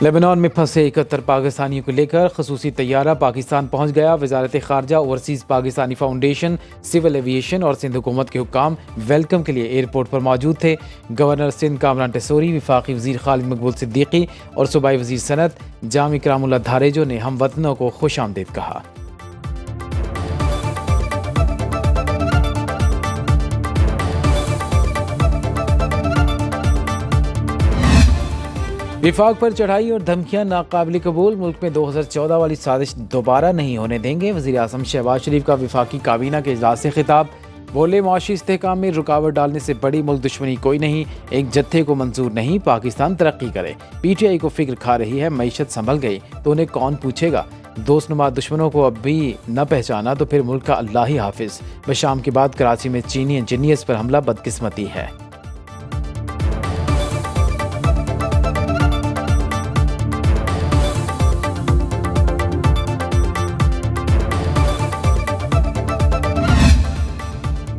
Lebanon में फंसे 71 पाकिस्तानियों को लेकर खसूसी तैयारा पाकिस्तान पहुंच गया। वजारत खारजा, overseas Pakistani foundation, civil aviation और सिंध हुकूमत के हुक्काम वेलकम के लिए एयरपोर्ट पर मौजूद थे। गवर्नर सिंध कामरान टेसोरी, वफाकी वजीर खालिद मकबूल सिद्दीकी और सूबाई वजीर सनत जाम इकरामुल्लाह धारेजो ने हम वतनों को खुश आमदीद कहा। विफाक पर चढ़ाई और धमकियां नाकाबिल कबूल। मुल्क में 2014 वाली साजिश दोबारा नहीं होने देंगे। वज़ीर आज़म शहबाज शरीफ का वफाकी काबीना के इजलास से खिताब। बोले, मुआशी इस्तेहकाम में रुकावट डालने से बड़ी मुल्क दुश्मनी कोई नहीं। एक जत्थे को मंजूर नहीं पाकिस्तान तरक्की करे। PTI को फिक्र खा रही है, मईशत संभल गई तो उन्हें कौन पूछेगा। दोस्तनुमा दुश्मनों को अब भी न पहचाना तो फिर मुल्क का अल्लाह ही हाफिज। बशाम के बाद कराची में चीनी इंजीनियर्स पर हमला बदकिस्मती है।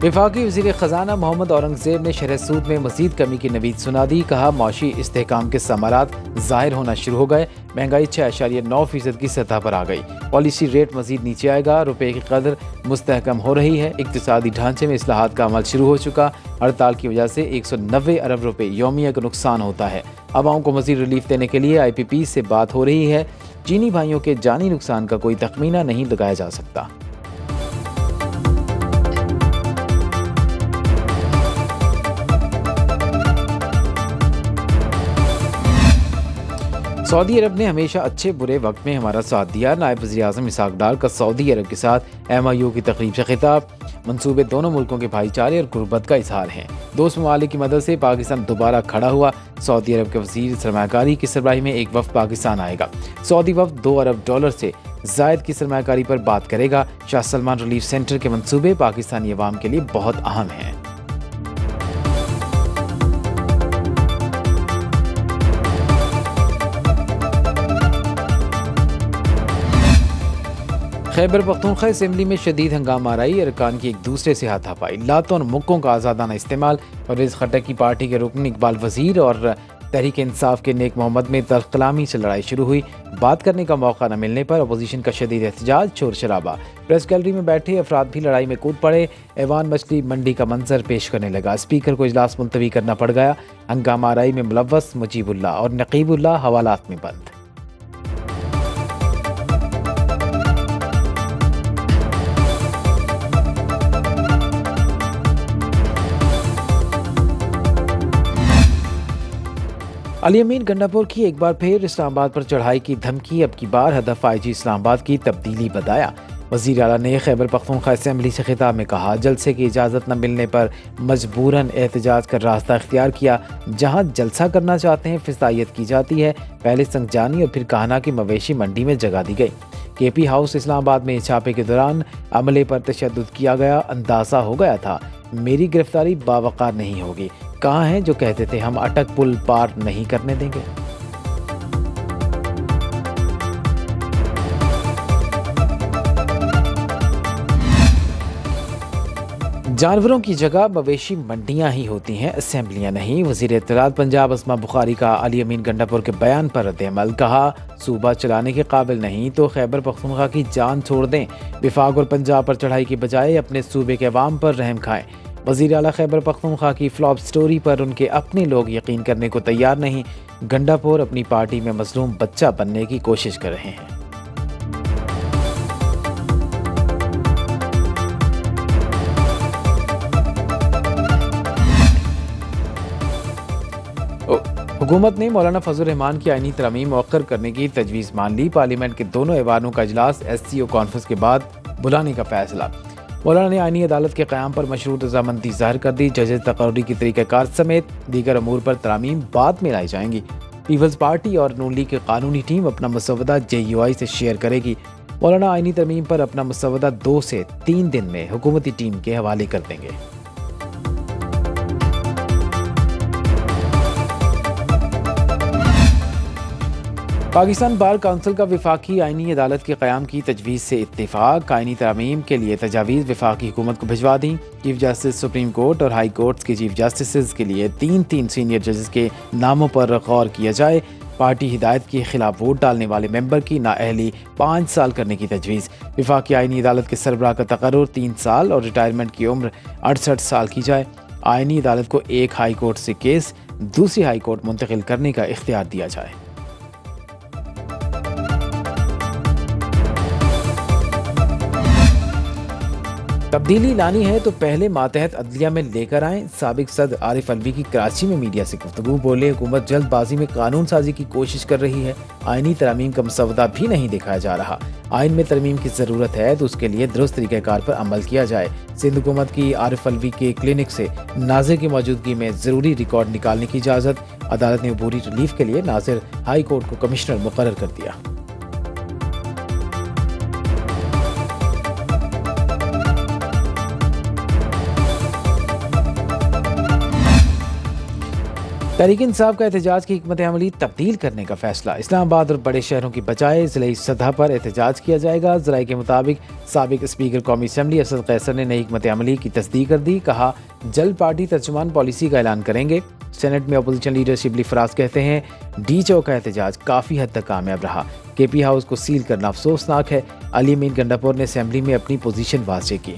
वफाकी वज़ीर ख़जाना मोहम्मद औरंगज़ेब ने शरह सूद में मज़ीद कमी की नवीद सुना दी। कहा, मुआशी इस्तेहकाम के समारात ज़ाहिर होना शुरू हो गए। महंगाई 6.9% की सतह पर आ गई। पॉलिसी रेट मज़ीद नीचे आएगा। रुपये की कदर मुस्तहकम हो रही है। इक़्तिसादी ढांचे में इस्लाहात का अमल शुरू हो चुका। हड़ताल की वजह से 190 अरब रुपये यौमिया का नुकसान होता है। अवाम को मज़ीद रिलीफ देने के लिए IPP से बात हो रही है। चीनी भाइयों के जानी नुकसान का कोई तखमीना नहीं लगाया जा सकता। सऊदी अरब ने हमेशा अच्छे बुरे वक्त में हमारा साथ दिया। नायब वज़ीर आज़म इसहाक डार का सऊदी अरब के साथ MIO की तकरीब से खिताब। मंसूबे दोनों मुल्कों के भाईचारे और गुर्बत का इजहार हैं। दोस्त ममालिक की मदद से पाकिस्तान दोबारा खड़ा हुआ। सऊदी अरब के वज़ीर सरमायाकारी की सरबराही में एक वफ़द पाकिस्तान आएगा। सऊदी वफ़द $2 अरब से ज़ायद की सरमायाकारी पर बात करेगा। शाह सलमान रिलीफ सेंटर के मंसूबे पाकिस्तानी अवाम के लिए बहुत अहम हैं। खैबर पख्तूनख्वा असेंबली में शदीद हंगामा आई। अरकान की एक दूसरे से हाथापाई। लातों और मुक्कों का आज़ादाना इस्तेमाल। परवेज़ खट्टक की पार्टी के रुकन इकबाल वज़ीर और तहरीक इंसाफ के नेक मोहम्मद में तल्ख कलामी से लड़ाई शुरू हुई। बात करने का मौका न मिलने पर अपोजिशन का शदीद एहतजाज, शोर शराबा। प्रेस गैलरी में बैठे अफराद भी लड़ाई में कूद पड़े। ऐवान मछली मंडी का मंजर पेश करने लगा। स्पीकर को इजलास मुलतवी करना पड़ गया। हंगामा आराई में मुलव्वस मुजीबुल्लाह और नकीबुल्लाह हवालात में बंद। अली अमीन गंडापुर की एक बार फिर इस्लामाबाद पर चढ़ाई की धमकी। अब की बार हदफ IG इस्लामाबाद की तब्दीली बताया। वज़ीर आला ने खैबर पख्तूनख्वा असेंबली से खिताब में कहा, जलसे की इजाज़त न मिलने पर मजबूरन एहतजाज का रास्ता इख्तियार किया। जहां जलसा करना चाहते हैं फिसायत की जाती है। पहले संगजानी और फिर काहना की मवेशी मंडी में जगह दी गई। KP हाउस इस्लामाबाद में छापे के दौरान अमले पर तशद्दुद किया गया। अंदाज़ा हो गया था मेरी गिरफ्तारी बावकार नहीं होगी। कहाँ हैं जो कहते थे हम अटक पुल पार नहीं करने देंगे। जानवरों की जगह मवेशी मंडियां ही होती हैं, असेंबलियां नहीं। वज़ीर इत्तलात पंजाब अस्मा बुखारी का अली अमीन गंडापुर के बयान पर रद्द-ए-अमल। कहा, सूबा चलाने के काबिल नहीं तो खैबर पख्तूनख्वा की जान छोड़ दें। विफाक और पंजाब पर चढ़ाई के बजाय अपने सूबे के अवाम पर रहम खाएं। वज़ीर आला खैबर पख्तूनख्वा की फ्लॉप स्टोरी पर उनके अपने लोग यकीन करने को तैयार नहीं। गंडापुर अपनी पार्टी में मजलूम बच्चा बनने की कोशिश कर रहे हैं। हुकूमत ने मौलाना फजल रहमान की आईनी तरमीम मौखर करने की तजवीज़ मान ली। पार्लियामेंट के दोनों ऐवानों का इजलास SCO कॉन्फ्रेंस के बाद बुलाने का फैसला। मौलाना ने आईनी अदालत के क़याम पर मशरूत रज़ामंदी ज़ाहिर कर दी। जजेस तकर्री की तरीक़ाकार समेत दीगर अमूर पर तरामीम बाद में लाई जाएंगी। पीपल्स पार्टी और नून लीग की कानूनी टीम अपना मसवदा JUI से शेयर करेगी। मौलाना आईनी तरमीम पर अपना मसवदा 2 से 3 दिन में हुकूमती टीम के हवाले कर देंगे। पाकिस्तान बार काउंसिल का वफाकी आईनी अदालत के क़याम की तजवीज़ से इत्तेफाक। आईनी तरामीम के लिए तजावीज़ वफाकी हुकूमत को भिजवा दी। चीफ जस्टिस सुप्रीम कोर्ट और हाई कोर्ट्स के चीफ जस्टिस के लिए 3 सीनियर जजेस के नामों पर गौर किया जाए। پارٹی ہدایت کے خلاف ووٹ ڈالنے والے ممبر کی نااہلی 5 سال کرنے کی تجویز۔ وفاقی آئینی عدالت کے سربراہ کا تقرر 3 سال اور ریٹائرمنٹ کی عمر 68 سال کی جائے۔ آئینی عدالت کو ایک ہائی کورٹ سے کیس دوسری ہائی کورٹ منتقل کرنے کا اختیار دیا جائے۔ تبدیلی لانی ہے تو پہلے ماتحت عدلیہ میں لے کر آئیں۔ سابق صدر عارف الوی کی کراچی میں میڈیا سے گفتگو، بولے حکومت جلد بازی میں قانون سازی کی کوشش کر رہی ہے، آئینی ترامیم کا مسودہ بھی نہیں دکھایا جا رہا۔ آئین میں ترمیم کی ضرورت ہے تو اس کے لیے درست طریقہ کار پر عمل کیا جائے۔ سندھ حکومت کی عارف الوی کے کلینک سے ناظر کی موجودگی میں ضروری ریکارڈ نکالنے کی اجازت۔ عدالت نے عبوری ریلیف کے لیے ناظر ہائی کورٹ کو کمشنر مقرر کر دیا۔ تحریک انصاف کا احتجاج کی حکمت عملی تبدیل کرنے کا فیصلہ۔ اسلام آباد اور بڑے شہروں کی بجائے ضلعی سطح پر احتجاج کیا جائے گا۔ ذرائع کے مطابق سابق اسپیکر قومی اسمبلی اسد قیصر نے نئی حکمت عملی کی تصدیق کر دی، کہا جلد پارٹی ترجمان پالیسی کا اعلان کریں گے۔ سینٹ میں اپوزیشن لیڈر شبلی فراز کہتے ہیں ڈی چوک کا احتجاج کافی حد تک کامیاب رہا، کے پی ہاؤس کو سیل کرنا افسوسناک ہے۔ علی امین گنڈاپور نے اسمبلی میں اپنی پوزیشن واضح کی۔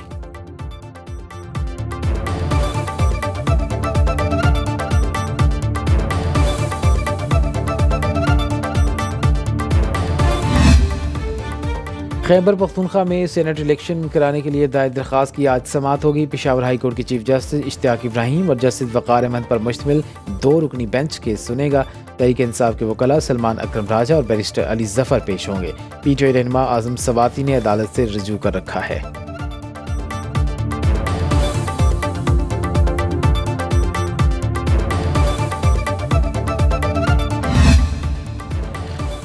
خیبر پختونخوا میں سینٹ الیکشن کرانے کے لیے دائر درخواست کی آج سماعت ہوگی۔ پشاور ہائی کورٹ کے چیف جسٹس اشتیاق ابراہیم اور جسٹس وقار احمد پر مشتمل 2 رکنی بینچ کیس سنے گا۔ تحریک انصاف کے وکلاء سلمان اکرم راجہ اور بیرسٹر علی ظفر پیش ہوں گے۔ پی ٹی آئی رہنما اعظم سواتی نے عدالت سے رجوع کر رکھا ہے۔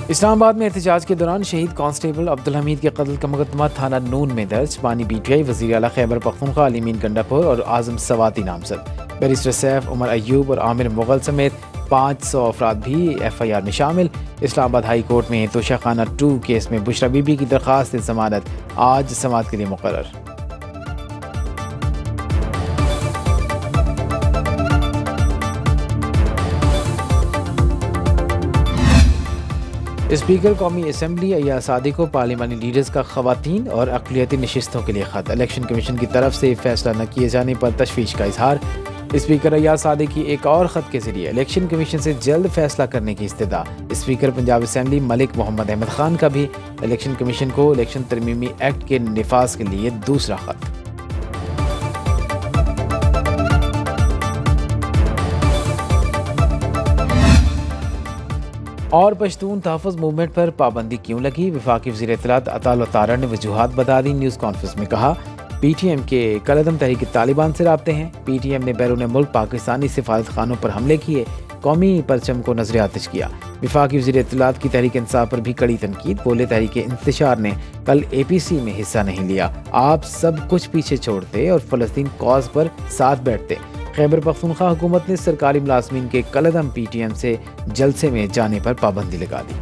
اسلام آباد میں احتجاج کے دوران شہید کانسٹیبل عبدالحمید کے قتل کا مقدمہ تھانہ نون میں درج۔ بانی پی ٹی آئی وزیر اعلیٰ خیبر پختونخوا علی امین گنڈاپور اور اعظم سواتی نامزد۔ بیرسٹر سیف عمر ایوب اور عامر مغل سمیت 500 افراد بھی ایف آئی آر میں شامل۔ اسلام آباد ہائی کورٹ میں توشہ خانہ 2 کیس میں بشرا بی بی کی درخواست ضمانت آج سماعت کے لیے مقرر۔ اسپیکر قومی اسمبلی ایاز صادق کو پارلیمانی لیڈرز کا خواتین اور اقلیتی نشستوں کے لیے خط۔ الیکشن کمیشن کی طرف سے فیصلہ نہ کیے جانے پر تشویش کا اظہار۔ اسپیکر ایاز صادق کی ایک اور خط کے ذریعے الیکشن کمیشن سے جلد فیصلہ کرنے کی استدعا۔ اسپیکر پنجاب اسمبلی ملک محمد احمد خان کا بھی الیکشن کمیشن کو الیکشن ترمیمی ایکٹ کے نفاذ کے لیے دوسرا خط۔ اور پشتون تحفظ موومنٹ پر پابندی کیوں لگی؟ وفاقی وزیر اطلاعات عطا اللہ تارڑ نے وجوہات بتا دی۔ نیوز کانفرنس میں کہا پی ٹی ایم کے کالعدم تحریک طالبان سے رابطے ہیں۔ پی ٹی ایم نے بیرون ملک پاکستانی سفارت خانوں پر حملے کیے، قومی پرچم کو نظر آتش کیا۔ وفاقی وزیر اطلاعات کی تحریک انصاف پر بھی کڑی تنقید، بولے تحریک انتشار نے کل اے پی سی میں حصہ نہیں لیا، آپ سب کچھ پیچھے چھوڑتے اور فلسطین کاز پر ساتھ بیٹھتے۔ خیبر پختونخوا حکومت نے سرکاری ملازمین کے کالعدم پی ٹی ایم سے جلسے میں جانے پر پابندی لگا دی۔